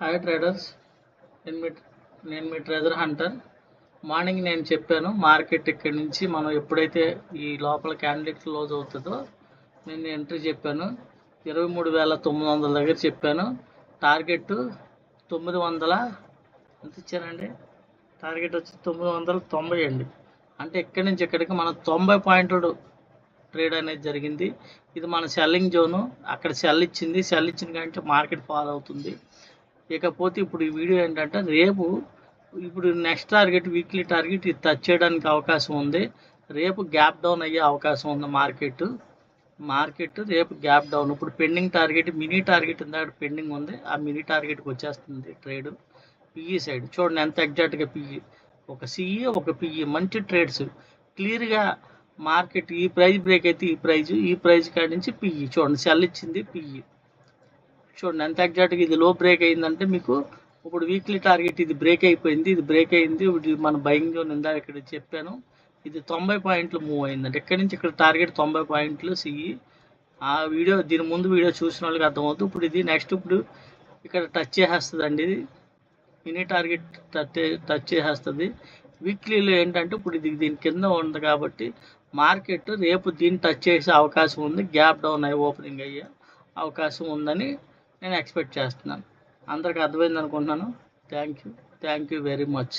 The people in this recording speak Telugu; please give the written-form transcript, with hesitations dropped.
హాయ్ ట్రేడర్స్, నేను మీ నేను మీ ట్రెజర్ హంటర్. మార్నింగ్ నేను చెప్పాను మార్కెట్ ఇక్కడి నుంచి మనం ఎప్పుడైతే ఈ లోపల క్యాండిల్ క్లోజ్ అవుతుందో నేను ఎంట్రీ చెప్పాను. 23,900 దగ్గర చెప్పాను. టార్గెట్ 900 ఎంత ఇచ్చానండి? టార్గెట్ వచ్చి 990 అండి. అంటే ఇక్కడి నుంచి ఇక్కడికి మనం 90 పాయింట్లు ట్రేడ్ అనేది జరిగింది. ఇది మన సెల్లింగ్ జోను. అక్కడ సెల్ ఇచ్చిన కంటే మార్కెట్ ఫాలో అవుతుంది. ఇకపోతే ఇప్పుడు ఈ వీడియో ఏంటంటే రేపు ఇప్పుడు నెక్స్ట్ టార్గెట్ వీక్లీ టార్గెట్ ఇది టచ్ చేయడానికి అవకాశం ఉంది. రేపు గ్యాప్ డౌన్ అయ్యే అవకాశం ఉంది మార్కెట్ రేపు గ్యాప్ డౌన్. ఇప్పుడు పెండింగ్ టార్గెట్ మినీ టార్గెట్ ఇందాక పెండింగ్ ఉంది, ఆ మినీ టార్గెట్కి వచ్చేస్తుంది ట్రేడ్. పిఈ సైడ్ చూడండి ఎంత ఎగ్జాక్ట్గా పిఈ, ఒక సిఈ ఒక పిఈ మంచి ట్రేడ్స్ క్లియర్గా. మార్కెట్ ఈ ప్రైస్ బ్రేక్ అయితే ఈ ప్రైజ్ కాడి నుంచి పిఈ చూడండి, సెల్ ఇచ్చింది పిఈ చూడండి ఎంత ఎగ్జాక్ట్గా. ఇది లో బ్రేక్ అయిందంటే మీకు ఇప్పుడు వీక్లీ టార్గెట్ ఇది బ్రేక్ అయిపోయింది, ఇది బ్రేక్ అయింది. ఇది మన బయింగ్ జోన్ ఇందా ఇక్కడ చెప్పాను. ఇది 90 పాయింట్లు మూవ్ అయిందంటే ఇక్కడి నుంచి ఇక్కడ టార్గెట్ 90 పాయింట్లు సిఈ. ఆ వీడియో దీని ముందు వీడియో చూసిన వాళ్ళకి అర్థమవుతుంది. ఇప్పుడు ఇది నెక్స్ట్ ఇప్పుడు ఇక్కడ టచ్ చేసేస్తుంది అండి. ఇది మినీ టార్గెట్ టచ్ చేసేస్తుంది. వీక్లీలో ఏంటంటే ఇప్పుడు ఇది దీని కింద ఉంది కాబట్టి మార్కెట్ రేపు దీన్ని టచ్ చేసే అవకాశం ఉంది. గ్యాప్ డౌన్ అయ్యి ఓపెనింగ్ అయ్యే అవకాశం ఉందని నేను ఎక్స్పెక్ట్ చేస్తున్నాను. అందరికి అర్థమైంది అనుకుంటున్నాను. Thank you very much.